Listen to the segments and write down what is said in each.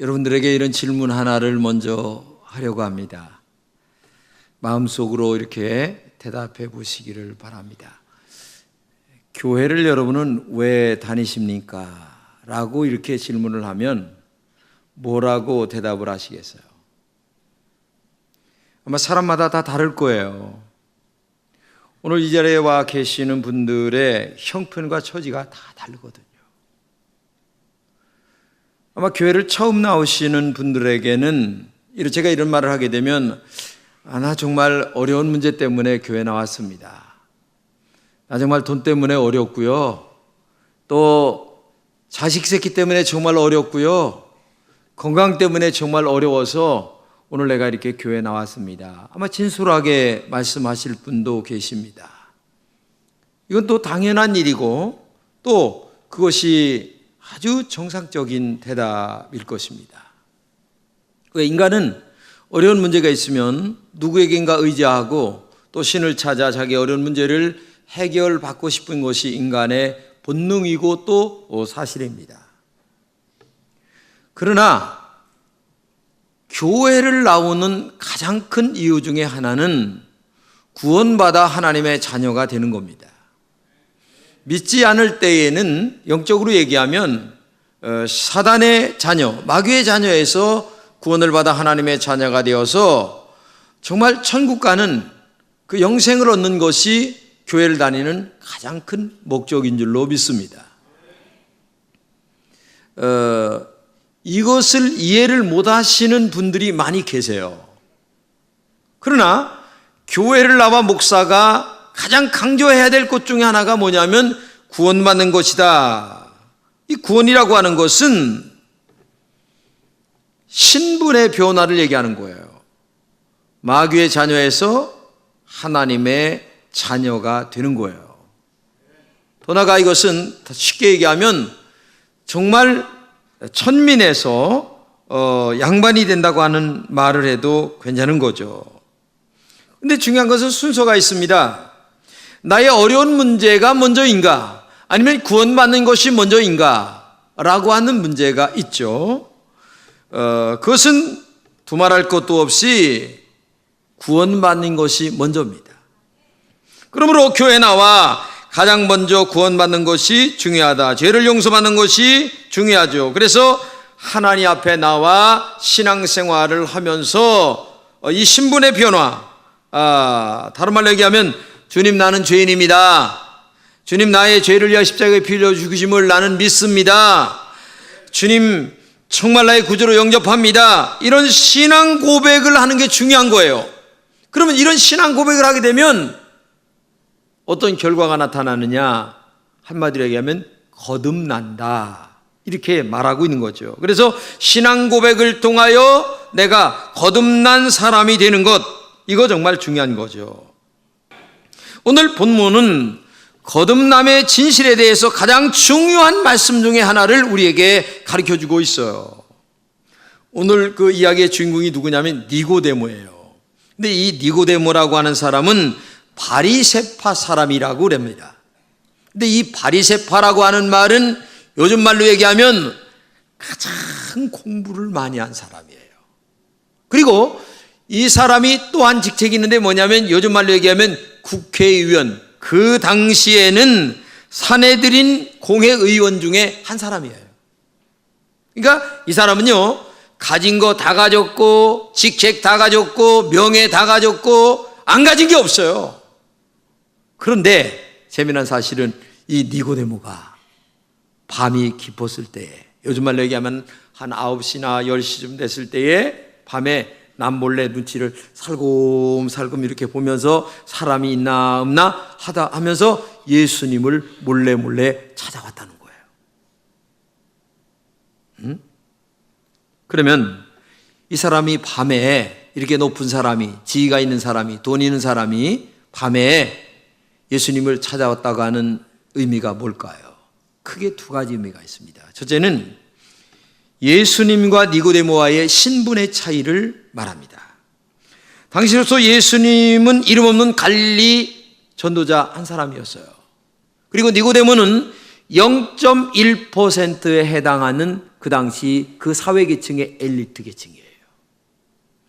여러분들에게 이런 질문 하나를 먼저 하려고 합니다. 마음속으로 이렇게 대답해 보시기를 바랍니다. 교회를 여러분은 왜 다니십니까? 라고 이렇게 질문을 하면 뭐라고 대답을 하시겠어요? 아마 사람마다 다 다를 거예요. 오늘 이 자리에 와 계시는 분들의 형편과 처지가 다 다르거든요. 아마 교회를 처음 나오시는 분들에게는 제가 이런 말을 하게 되면 나 정말 어려운 문제 때문에 교회 나왔습니다. 나 정말 돈 때문에 어렵고요. 또 자식 새끼 때문에 정말 어렵고요. 건강 때문에 정말 어려워서 오늘 내가 이렇게 교회 나왔습니다. 아마 진솔하게 말씀하실 분도 계십니다. 이건 또 당연한 일이고 또 그것이 아주 정상적인 대답일 것입니다. 인간은 어려운 문제가 있으면 누구에겐가 의지하고 또 신을 찾아 자기 어려운 문제를 해결받고 싶은 것이 인간의 본능이고 또 사실입니다. 그러나 교회를 나오는 가장 큰 이유 중에 하나는 구원받아 하나님의 자녀가 되는 겁니다. 믿지 않을 때에는 영적으로 얘기하면 사단의 자녀, 마귀의 자녀에서 구원을 받아 하나님의 자녀가 되어서 정말 천국 가는 그 영생을 얻는 것이 교회를 다니는 가장 큰 목적인 줄로 믿습니다. 이것을 이해를 못 하시는 분들이 많이 계세요. 그러나 교회를 나와 목사가 가장 강조해야 될 것 중에 하나가 뭐냐면 구원받는 것이다. 이 구원이라고 하는 것은 신분의 변화를 얘기하는 거예요. 마귀의 자녀에서 하나님의 자녀가 되는 거예요. 더 나아가 이것은 쉽게 얘기하면 정말 천민에서 양반이 된다고 하는 말을 해도 괜찮은 거죠. 근데 중요한 것은 순서가 있습니다. 나의 어려운 문제가 먼저인가? 아니면 구원받는 것이 먼저인가? 라고 하는 문제가 있죠. 그것은 두말할 것도 없이 구원받는 것이 먼저입니다. 그러므로 교회 나와 가장 먼저 구원받는 것이 중요하다. 죄를 용서받는 것이 중요하죠. 그래서 하나님 앞에 나와 신앙생활을 하면서 이 신분의 변화, 다른 말로 얘기하면 주님 나는 죄인입니다. 주님 나의 죄를 위하여 십자가에 피 흘려 죽으심을 나는 믿습니다. 주님 정말 나의 구주로 영접합니다. 이런 신앙 고백을 하는 게 중요한 거예요. 그러면 이런 신앙 고백을 하게 되면 어떤 결과가 나타나느냐? 한마디로 얘기하면 거듭난다. 이렇게 말하고 있는 거죠. 그래서 신앙 고백을 통하여 내가 거듭난 사람이 되는 것, 이거 정말 중요한 거죠. 오늘 본문은 거듭남의 진실에 대해서 가장 중요한 말씀 중에 하나를 우리에게 가르쳐주고 있어요. 오늘 그 이야기의 주인공이 누구냐면 니고데모예요. 근데 이 니고데모라고 하는 사람은 바리새파 사람이라고 그럽니다. 근데 이 바리새파라고 하는 말은 요즘 말로 얘기하면 가장 공부를 많이 한 사람이에요. 그리고 이 사람이 또한 직책이 있는데 뭐냐면 요즘 말로 얘기하면 국회의원, 그 당시에는 사내들인 공회의원 중에 한 사람이에요. 그러니까 이 사람은요, 가진 거 다 가졌고 직책 다 가졌고 명예 다 가졌고 안 가진 게 없어요. 그런데 재미난 사실은 이 니고데모가 밤이 깊었을 때에, 요즘 말로 얘기하면 한 9시나 10시쯤 됐을 때에 밤에 남몰래 눈치를 살금살금 이렇게 보면서 사람이 있나 없나 하다 하면서 예수님을 몰래 찾아왔다는 거예요. 그러면 이 사람이 밤에, 이렇게 높은 사람이, 지위가 있는 사람이, 돈 있는 사람이 밤에 예수님을 찾아왔다고 하는 의미가 뭘까요? 크게 두 가지 의미가 있습니다. 첫째는 예수님과 니고데모와의 신분의 차이를 말합니다. 당시로서 예수님은 이름 없는 갈릴리 전도자 한 사람이었어요. 그리고 니고데모는 0.1%에 해당하는 그 당시 그 사회계층의 엘리트 계층이에요.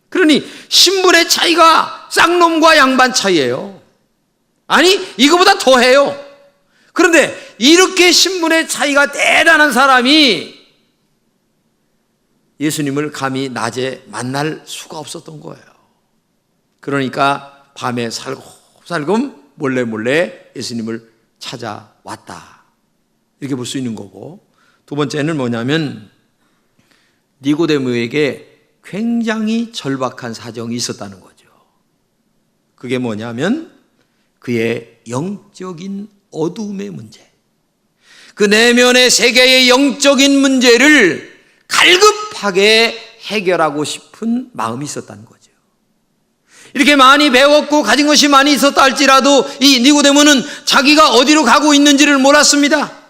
그러니 신분의 차이가 쌍놈과 양반 차이예요. 아니, 이거보다 더해요. 그런데 이렇게 신분의 차이가 대단한 사람이 예수님을 감히 낮에 만날 수가 없었던 거예요. 그러니까 밤에 살금살금 몰래 예수님을 찾아왔다, 이렇게 볼 수 있는 거고, 두 번째는 뭐냐면 니고데모에게 굉장히 절박한 사정이 있었다는 거죠. 그게 뭐냐면 그의 영적인 어두움의 문제, 그 내면의 세계의 영적인 문제를 갈급하게 해결하고 싶은 마음이 있었다는 거죠. 이렇게 많이 배웠고 가진 것이 많이 있었다 할지라도 이 니고데모는 자기가 어디로 가고 있는지를 몰랐습니다.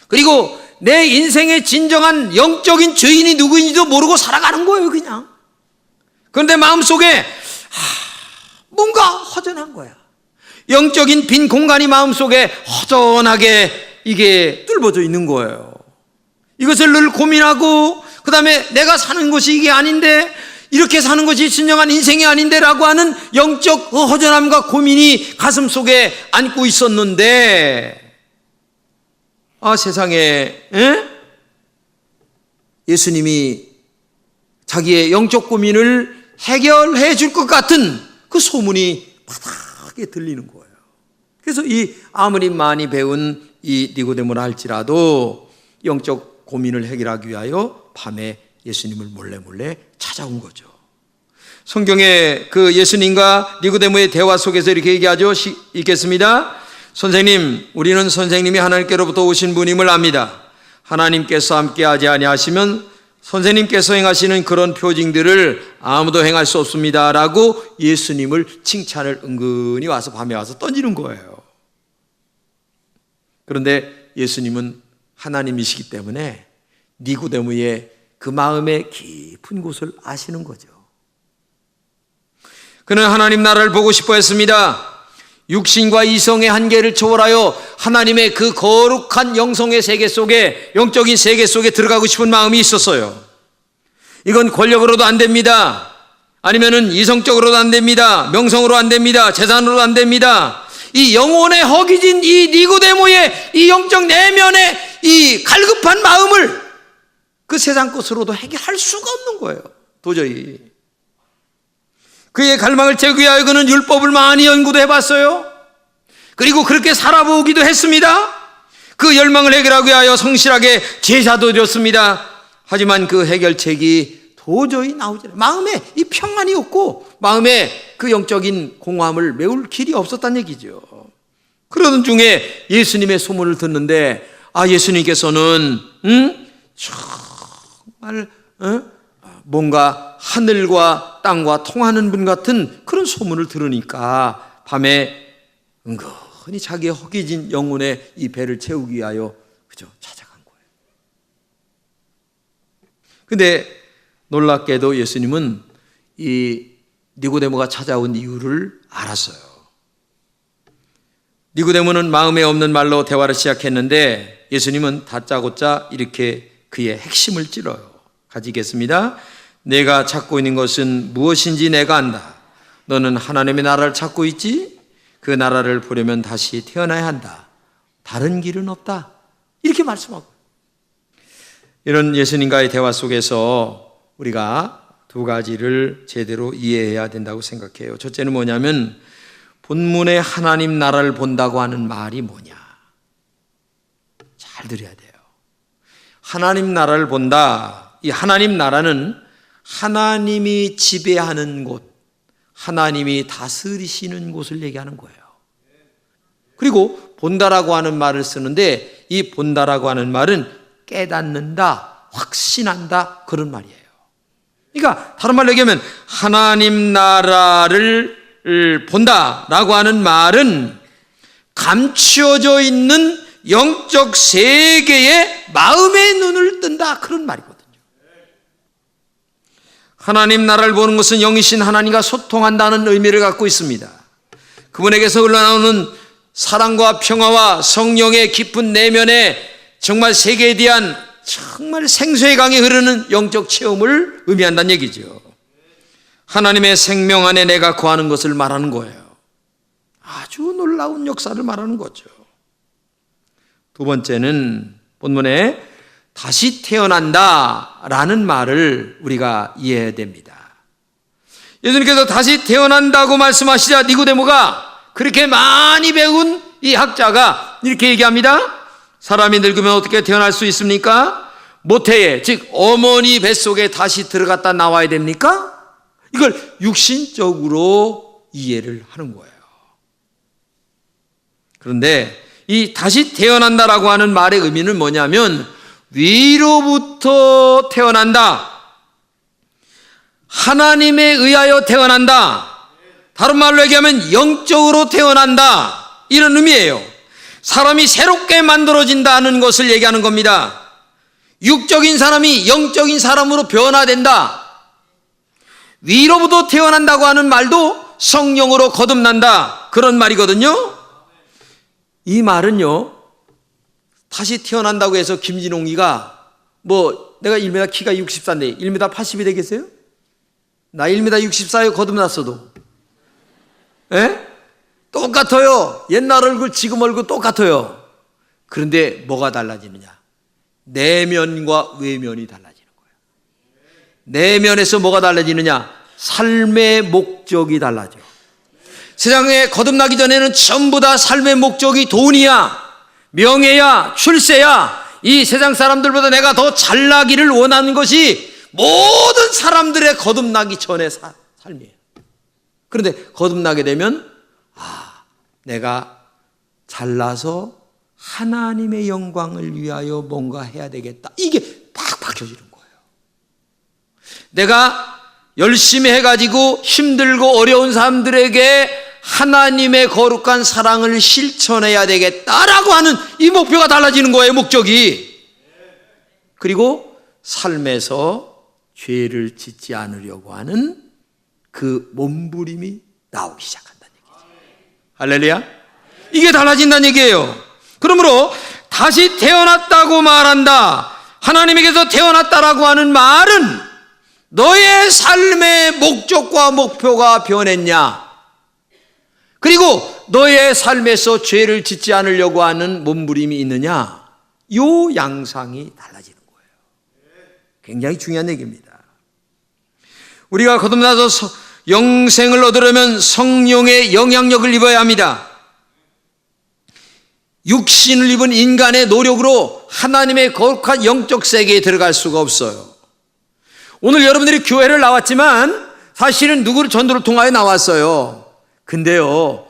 그리고 내 인생의 진정한 영적인 주인이 누구인지도 모르고 살아가는 거예요, 그냥. 그런데 마음속에 뭔가 허전한 거야. 영적인 빈 공간이 마음속에 허전하게 이게 뚫어져 있는 거예요. 이것을 늘 고민하고, 그 다음에 내가 사는 것이 이게 아닌데, 이렇게 사는 것이 진정한 인생이 아닌데 라고 하는 영적 허전함과 고민이 가슴 속에 안고 있었는데, 세상에 예수님이 자기의 영적 고민을 해결해 줄 것 같은 그 소문이 바닥에 들리는 거예요. 그래서 이 아무리 많이 배운 이 니고데모라 할지라도 영적 고민을 해결하기 위하여 밤에 예수님을 몰래 찾아온 거죠. 성경에 그 예수님과 니고데모의 대화 속에서 이렇게 얘기하죠. 읽겠습니다. 선생님, 우리는 선생님이 하나님께로부터 오신 분임을 압니다. 하나님께서 함께하지 아니하시면 선생님께서 행하시는 그런 표징들을 아무도 행할 수 없습니다 라고 예수님을 칭찬을 은근히 와서 밤에 와서 던지는 거예요. 그런데 예수님은 하나님이시기 때문에 니고데모의 그 마음의 깊은 곳을 아시는 거죠. 그는 하나님 나라를 보고 싶어 했습니다. 육신과 이성의 한계를 초월하여 하나님의 그 거룩한 영성의 세계 속에, 영적인 세계 속에 들어가고 싶은 마음이 있었어요. 이건 권력으로도 안 됩니다. 아니면은 이성적으로도 안 됩니다. 명성으로 안 됩니다. 재산으로도 안 됩니다. 이 영혼에 허기진 이 니고데모의 이 영적 내면의 이 갈급한 마음을 그 세상 것으로도 해결할 수가 없는 거예요, 도저히. 그의 갈망을 채우기 위하여 그는 율법을 많이 연구도 해봤어요. 그리고 그렇게 살아보기도 했습니다. 그 열망을 해결하기 위하여 성실하게 제사도 드렸습니다. 하지만 그 해결책이 도저히 나오지 않아요. 마음에 이 평안이 없고 마음에 그 영적인 공허함을 메울 길이 없었다는 얘기죠. 그러던 중에 예수님의 소문을 듣는데, 예수님께서는 정말 뭔가 하늘과 땅과 통하는 분 같은 그런 소문을 들으니까 밤에 은근히 자기의 허기진 영혼의 이 배를 채우기 위하여 찾아간 거예요. 근데 놀랍게도 예수님은 이 니고데모가 찾아온 이유를 알았어요. 니고데모는 마음에 없는 말로 대화를 시작했는데 예수님은 다짜고짜 이렇게 그의 핵심을 찔러요. 가지겠습니다. 내가 찾고 있는 것은 무엇인지 내가 안다. 너는 하나님의 나라를 찾고 있지? 그 나라를 보려면 다시 태어나야 한다. 다른 길은 없다. 이렇게 말씀하고, 이런 예수님과의 대화 속에서 우리가 두 가지를 제대로 이해해야 된다고 생각해요. 첫째는 뭐냐면 본문에 하나님 나라를 본다고 하는 말이 뭐냐, 잘 들어야 돼요. 하나님 나라를 본다. 이 하나님 나라는 하나님이 지배하는 곳, 하나님이 다스리시는 곳을 얘기하는 거예요. 그리고 본다라고 하는 말을 쓰는데 이 본다라고 하는 말은 깨닫는다, 확신한다, 그런 말이에요. 그러니까 다른 말로 얘기하면 하나님 나라를 본다라고 하는 말은 감추어져 있는 영적 세계에 마음의 눈을 뜬다, 그런 말이거든요. 하나님 나라를 보는 것은 영이신 하나님과 소통한다는 의미를 갖고 있습니다. 그분에게서 흘러나오는 사랑과 평화와 성령의 깊은 내면에 정말 세계에 대한 정말 생수의 강에 흐르는 영적 체험을 의미한다는 얘기죠. 하나님의 생명 안에 내가 거하는 것을 말하는 거예요. 아주 놀라운 역사를 말하는 거죠. 두 번째는 본문에 다시 태어난다라는 말을 우리가 이해해야 됩니다. 예수님께서 다시 태어난다고 말씀하시자 니고데모가 그렇게 많이 배운 이 학자가 이렇게 얘기합니다. 사람이 늙으면 어떻게 태어날 수 있습니까? 모태에, 즉 어머니 뱃속에 다시 들어갔다 나와야 됩니까? 이걸 육신적으로 이해를 하는 거예요. 그런데 이 다시 태어난다라고 하는 말의 의미는 뭐냐면 위로부터 태어난다, 하나님에 의하여 태어난다, 다른 말로 얘기하면 영적으로 태어난다, 이런 의미예요. 사람이 새롭게 만들어진다는 것을 얘기하는 겁니다. 육적인 사람이 영적인 사람으로 변화된다. 위로부터 태어난다고 하는 말도 성령으로 거듭난다, 그런 말이거든요. 이 말은요, 다시 태어난다고 해서 김진홍이가 내가 1m 키가 64인데 1m 80이 되겠어요? 나 1m 64에 거듭났어도 똑같아요. 옛날 얼굴 지금 얼굴 똑같아요. 그런데 뭐가 달라지느냐? 내면과 외면이 달라지는 거예요. 내면에서 뭐가 달라지느냐? 삶의 목적이 달라져. 세상에 거듭나기 전에는 전부 다 삶의 목적이 돈이야, 명예야, 출세야, 이 세상 사람들보다 내가 더 잘나기를 원하는 것이 모든 사람들의 거듭나기 전의 삶이에요. 그런데 거듭나게 되면 내가 잘나서 하나님의 영광을 위하여 뭔가 해야 되겠다, 이게 팍 박혀지는 거예요. 내가 열심히 해가지고 힘들고 어려운 사람들에게 하나님의 거룩한 사랑을 실천해야 되겠다라고 하는 이 목표가 달라지는 거예요, 목적이. 그리고 삶에서 죄를 짓지 않으려고 하는 그 몸부림이 나오기 시작한다는 얘기죠. 할렐루야. 이게 달라진다는 얘기예요. 그러므로 다시 태어났다고 말한다, 하나님에게서 태어났다라고 하는 말은 너의 삶의 목적과 목표가 변했냐, 그리고 너의 삶에서 죄를 짓지 않으려고 하는 몸부림이 있느냐, 요 양상이 달라지는 거예요. 굉장히 중요한 얘기입니다. 우리가 거듭나서 영생을 얻으려면 성령의 영향력을 입어야 합니다. 육신을 입은 인간의 노력으로 하나님의 거룩한 영적 세계에 들어갈 수가 없어요. 오늘 여러분들이 교회를 나왔지만 사실은 누구를 전도를 통하여 나왔어요. 근데요,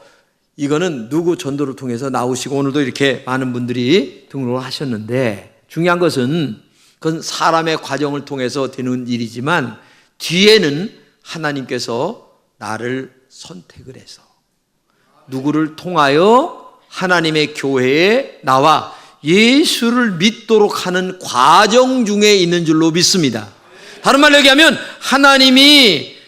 이거는 누구 전도를 통해서 나오시고 오늘도 이렇게 많은 분들이 등록을 하셨는데, 중요한 것은 그건 사람의 과정을 통해서 되는 일이지만 뒤에는 하나님께서 나를 선택을 해서 누구를 통하여 하나님의 교회에 나와 예수를 믿도록 하는 과정 중에 있는 줄로 믿습니다. 다른 말로 얘기하면 하나님의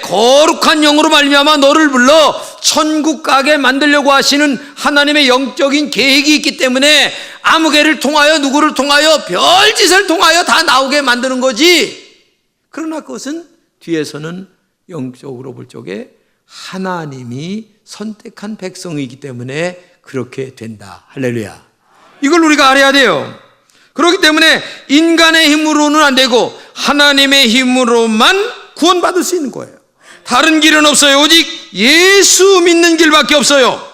거룩한 영으로 말미암아 너를 불러 천국 가게 만들려고 하시는 하나님의 영적인 계획이 있기 때문에 아무개를 통하여 누구를 통하여 별짓을 통하여 다 나오게 만드는 거지. 그러나 그것은 뒤에서는 영적으로 볼 적에 하나님이 선택한 백성이기 때문에 그렇게 된다. 할렐루야. 이걸 우리가 알아야 돼요. 그렇기 때문에 인간의 힘으로는 안 되고 하나님의 힘으로만 구원받을 수 있는 거예요. 다른 길은 없어요. 오직 예수 믿는 길밖에 없어요.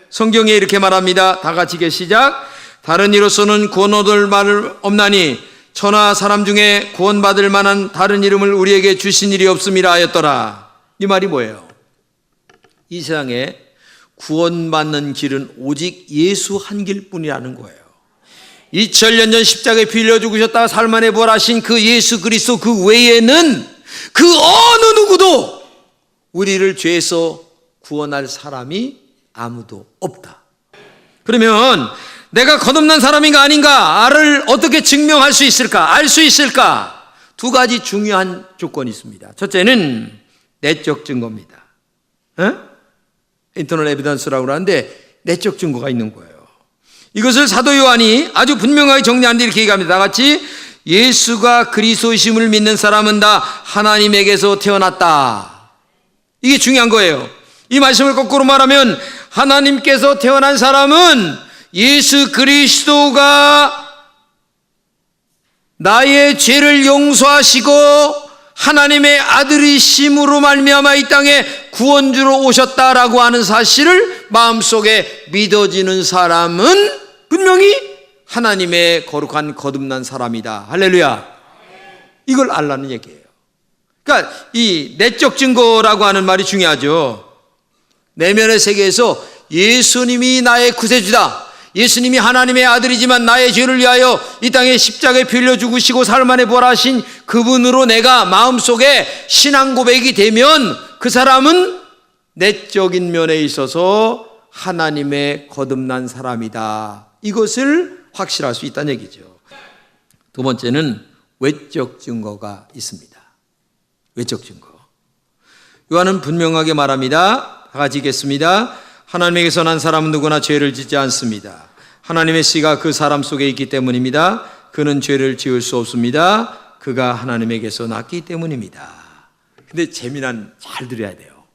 성경에 이렇게 말합니다. 다 같이 시작. 다른 이로서는 구원 얻을 말 없나니 천하 사람 중에 구원받을 만한 다른 이름을 우리에게 주신 일이 없음이라 하였더라. 이 말이 뭐예요? 이 세상에 구원받는 길은 오직 예수 한 길뿐이라는 거예요. 2000년 전 십자가에 피 흘려 죽으셨다가 사흘 만에 부활하신 그 예수 그리스도 그 외에는 그 어느 누구도 우리를 죄에서 구원할 사람이 아무도 없다. 그러면 내가 거듭난 사람인가 아닌가를 어떻게 증명할 수 있을까? 알 수 있을까? 두 가지 중요한 조건이 있습니다. 첫째는 내적 증거입니다. 인터널 에비던스라고 하는데 내적 증거가 있는 거예요. 이것을 사도 요한이 아주 분명하게 정리하는데 이렇게 얘기합니다. 다 같이 예수가 그리스도이심을 믿는 사람은 다 하나님에게서 태어났다. 이게 중요한 거예요. 이 말씀을 거꾸로 말하면 하나님께서 태어난 사람은 예수 그리스도가 나의 죄를 용서하시고 하나님의 아들이심으로 말미암아 이 땅에 구원주로 오셨다라고 하는 사실을 마음속에 믿어지는 사람은 분명히 하나님의 거룩한 거듭난 사람이다. 할렐루야. 이걸 알라는 얘기예요. 그러니까 이 내적 증거라고 하는 말이 중요하죠. 내면의 세계에서 예수님이 나의 구세주다, 예수님이 하나님의 아들이지만 나의 죄를 위하여 이 땅에 십자가에 피 흘려 죽으시고 사흘 만에 부활하신 그분으로 내가 마음속에 신앙 고백이 되면 그 사람은 내적인 면에 있어서 하나님의 거듭난 사람이다. 이것을 확실할 수 있다는 얘기죠. 두 번째는 외적 증거가 있습니다. 외적 증거. 요한은 분명하게 말합니다. 다 같이 읽겠습니다. 하나님에게서 난 사람은 누구나 죄를 짓지 않습니다. 하나님의 씨가 그 사람 속에 있기 때문입니다. 그는 죄를 지을 수 없습니다. 그가 하나님에게서 났기 때문입니다. 근데 재미난, 잘 들어야 돼요.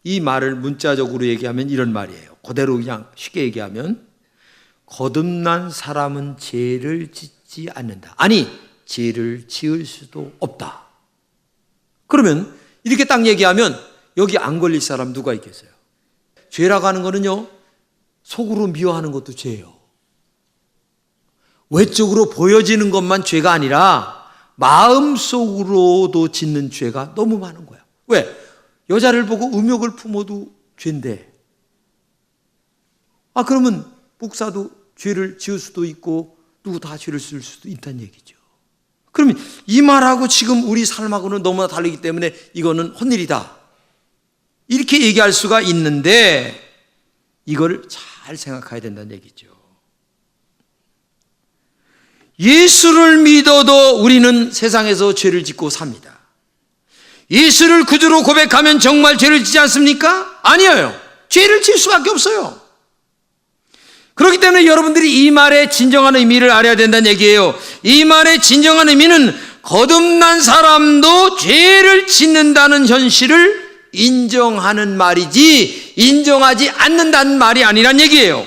이 말을 문자적으로 얘기하면 이런 말이에요. 그대로 그냥 쉽게 얘기하면 거듭난 사람은 죄를 짓지 않는다. 아니, 죄를 지을 수도 없다. 그러면 이렇게 딱 얘기하면 여기 안 걸릴 사람 누가 있겠어요? 죄라고 하는 거는요, 속으로 미워하는 것도 죄예요. 외적으로 보여지는 것만 죄가 아니라 마음속으로도 짓는 죄가 너무 많은 거야. 왜? 여자를 보고 음욕을 품어도 죄인데, 그러면 목사도 죄를 지을 수도 있고 누구 다 죄를 쓸 수도 있다는 얘기죠. 그러면 이 말하고 지금 우리 삶하고는 너무나 다르기 때문에 이거는 헛일이다, 이렇게 얘기할 수가 있는데 이걸 잘 생각해야 된다는 얘기죠. 예수를 믿어도 우리는 세상에서 죄를 짓고 삽니다. 예수를 구주로 고백하면 정말 죄를 짓지 않습니까? 아니에요. 죄를 질 수밖에 없어요. 그렇기 때문에 여러분들이 이 말의 진정한 의미를 알아야 된다는 얘기예요. 이 말의 진정한 의미는 거듭난 사람도 죄를 짓는다는 현실을 인정하는 말이지 인정하지 않는다는 말이 아니란 얘기예요.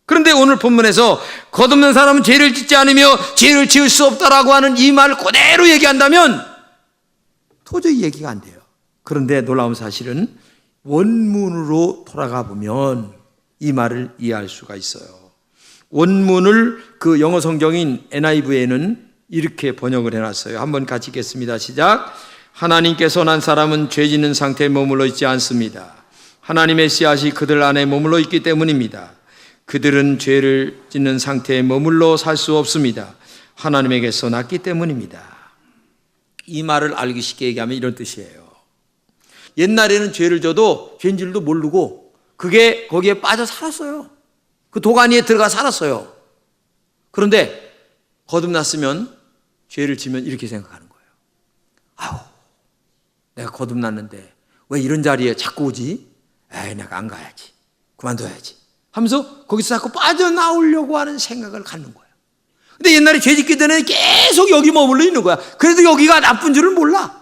그런데 오늘 본문에서 거듭난 사람은 죄를 짓지 않으며 죄를 지을 수 없다라고 하는 이 말을 그대로 얘기한다면 도저히 얘기가 안 돼요. 그런데 놀라운 사실은 원문으로 돌아가 보면 이 말을 이해할 수가 있어요. 원문을 그 영어 성경인 NIV에는 이렇게 번역을 해놨어요. 한번 같이 읽겠습니다. 시작. 하나님께서 난 사람은 죄 짓는 상태에 머물러 있지 않습니다. 하나님의 씨앗이 그들 안에 머물러 있기 때문입니다. 그들은 죄를 짓는 상태에 머물러 살 수 없습니다. 하나님에게서 났기 때문입니다. 이 말을 알기 쉽게 얘기하면 이런 뜻이에요. 옛날에는 죄를 져도 죄인 줄도 모르고 그게 거기에 빠져 살았어요. 그 도가니에 들어가 살았어요. 그런데 거듭났으면 죄를 지면 이렇게 생각하는 거예요. 아우, 내가 거듭났는데 왜 이런 자리에 자꾸 오지? 에이, 내가 안 가야지, 그만둬야지 하면서 거기서 자꾸 빠져나오려고 하는 생각을 갖는 거예요. 근데 옛날에 죄 짓기 전에 계속 여기 머물러 있는 거야. 그래도 여기가 나쁜 줄을 몰라.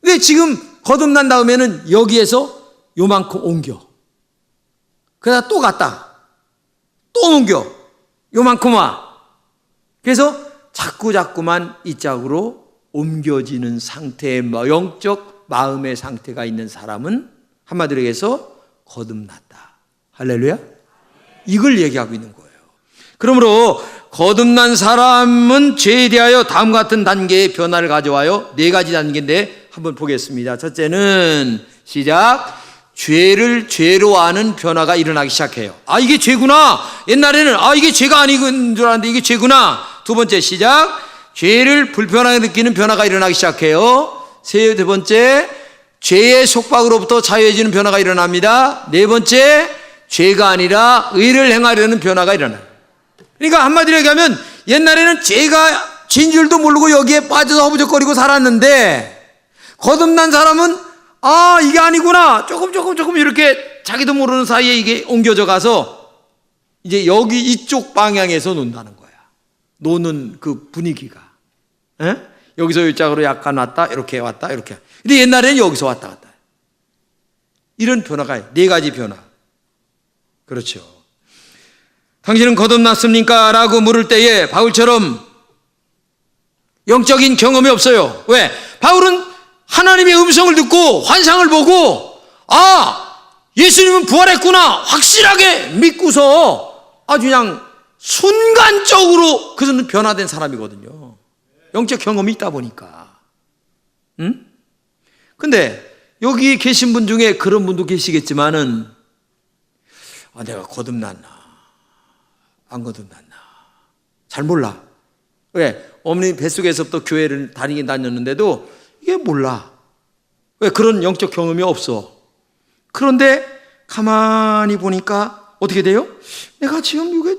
근데 지금 거듭난 다음에는 여기에서 요만큼 옮겨. 그러다 또 갔다, 또 옮겨, 요만큼 와. 그래서 자꾸만 이 짝으로 옮겨지는 상태의 영적 마음의 상태가 있는 사람은 한마디로 해서 거듭났다. 할렐루야? 이걸 얘기하고 있는 거예요. 그러므로 거듭난 사람은 죄에 대하여 다음 같은 단계의 변화를 가져와요. 4가지 단계인데 한번 보겠습니다. 첫째는 시작. 죄를 죄로 아는 변화가 일어나기 시작해요. 이게 죄구나. 옛날에는 이게 죄가 아닌 줄 알았는데 이게 죄구나. 두 번째 시작. 죄를 불편하게 느끼는 변화가 일어나기 시작해요. 세 번째, 죄의 속박으로부터 자유해지는 변화가 일어납니다. 네 번째, 죄가 아니라 의를 행하려는 변화가 일어나요. 그러니까 한마디로 얘기하면 옛날에는 죄가 죄인 줄도 모르고 여기에 빠져서 허부적거리고 살았는데 거듭난 사람은 이게 아니구나. 조금 이렇게 자기도 모르는 사이에 이게 옮겨져 가서 이제 여기 이쪽 방향에서 논다는 거야. 노는 그 분위기가. 에? 여기서 이쪽으로 약간 왔다, 이렇게 왔다, 이렇게. 근데 옛날에는 여기서 왔다 갔다. 이런 변화가 4가지 변화. 그렇죠. 당신은 거듭났습니까? 라고 물을 때에 바울처럼 영적인 경험이 없어요. 왜? 바울은 하나님의 음성을 듣고 환상을 보고 예수님은 부활했구나 확실하게 믿고서 아주 그냥 순간적으로 그는 변화된 사람이거든요. 영적 경험이 있다 보니까. 근데 여기 계신 분 중에 그런 분도 계시겠지만은 내가 거듭났나 안 거듭났나 잘 몰라. 왜? 어머니 뱃속에서부터 교회를 다니긴 다녔는데도 이게 몰라. 왜? 그런 영적 경험이 없어. 그런데 가만히 보니까 어떻게 돼요? 내가 지금 이게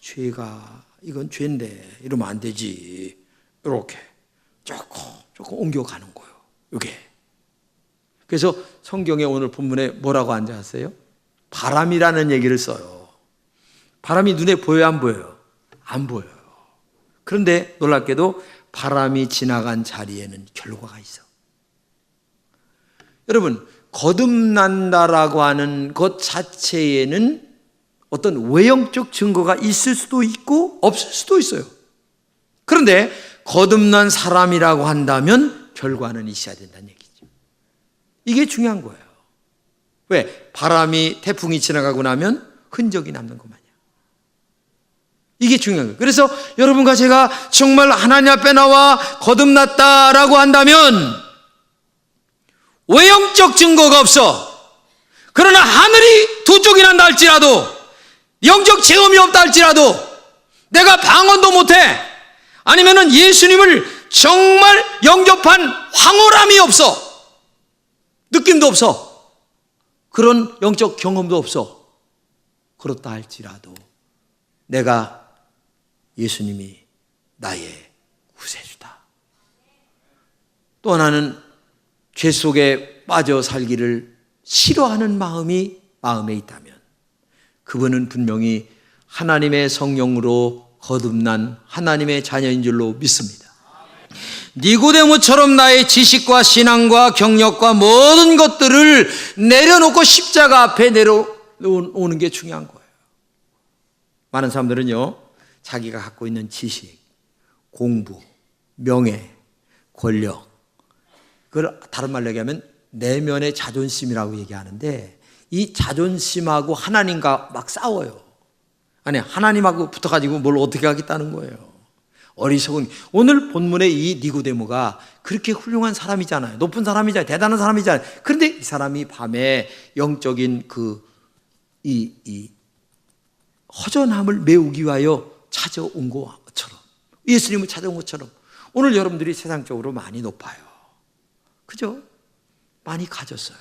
죄가 이건 죄인데 이러면 안 되지. 이렇게 조금 옮겨가는 거예요. 이게. 그래서 성경에 오늘 본문에 뭐라고 앉아왔어요? 바람이라는 얘기를 써요. 바람이 눈에 보여요, 안 보여요? 안 보여요. 그런데 놀랍게도 바람이 지나간 자리에는 결과가 있어. 여러분, 거듭난다라고 하는 것 자체에는 어떤 외형적 증거가 있을 수도 있고 없을 수도 있어요. 그런데 거듭난 사람이라고 한다면 결과는 있어야 된다는 얘기죠. 이게 중요한 거예요. 왜? 바람이 태풍이 지나가고 나면 흔적이 남는 것 마냥. 이게 중요한 거예요. 그래서 여러분과 제가 정말 하나님 앞에 나와 거듭났다라고 한다면 외형적 증거가 없어. 그러나 하늘이 두 쪽이 난다 할지라도 영적 체험이 없다 할지라도 내가 방언도 못해 아니면은 예수님을 정말 영접한 황홀함이 없어. 느낌도 없어. 그런 영적 경험도 없어. 그렇다 할지라도 내가 예수님이 나의 구세주다. 또 하나는 죄 속에 빠져 살기를 싫어하는 마음이 마음에 있다면 그분은 분명히 하나님의 성령으로 거듭난 하나님의 자녀인 줄로 믿습니다. 니고데모처럼 나의 지식과 신앙과 경력과 모든 것들을 내려놓고 십자가 앞에 내려오는 게 중요한 거예요. 많은 사람들은요, 자기가 갖고 있는 지식, 공부, 명예, 권력, 그걸 다른 말로 얘기하면 내면의 자존심이라고 얘기하는데 이 자존심하고 하나님과 막 싸워요. 아니, 하나님하고 붙어가지고 뭘 어떻게 하겠다는 거예요. 어리석은. 오늘 본문의 이 니고데모가 그렇게 훌륭한 사람이잖아요. 높은 사람이잖아요. 대단한 사람이잖아요. 그런데 이 사람이 밤에 영적인 이 허전함을 메우기 위하여 찾아온 것처럼, 예수님을 찾아온 것처럼 오늘 여러분들이 세상적으로 많이 높아요. 그죠? 많이 가졌어요.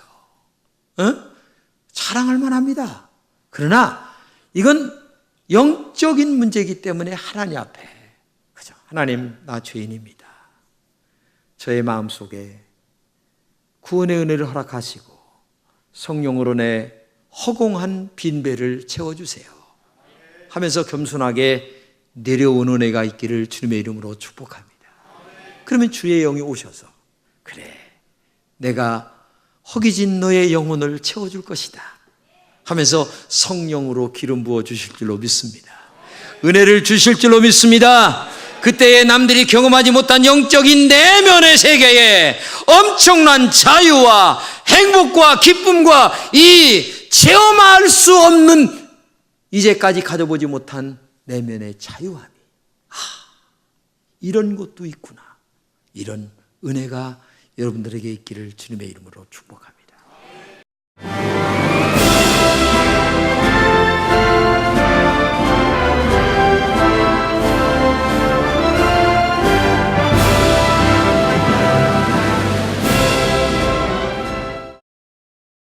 자랑할 만합니다. 그러나 이건 영적인 문제이기 때문에 하나님 앞에, 그죠? 하나님, 나 죄인입니다. 저의 마음속에 구원의 은혜를 허락하시고 성령으로 내 허공한 빈배를 채워주세요 하면서 겸손하게 내려오는 은혜가 있기를 주님의 이름으로 축복합니다. 그러면 주의 영이 오셔서 그래, 내가 허기진 너의 영혼을 채워줄 것이다 하면서 성령으로 기름 부어 주실 줄로 믿습니다. 은혜를 주실 줄로 믿습니다. 그때에 남들이 경험하지 못한 영적인 내면의 세계에 엄청난 자유와 행복과 기쁨과 이 체험할 수 없는 이제까지 가져보지 못한 내면의 자유함이, 이런 것도 있구나. 이런 은혜가 여러분들에게 있기를 주님의 이름으로 축복합니다.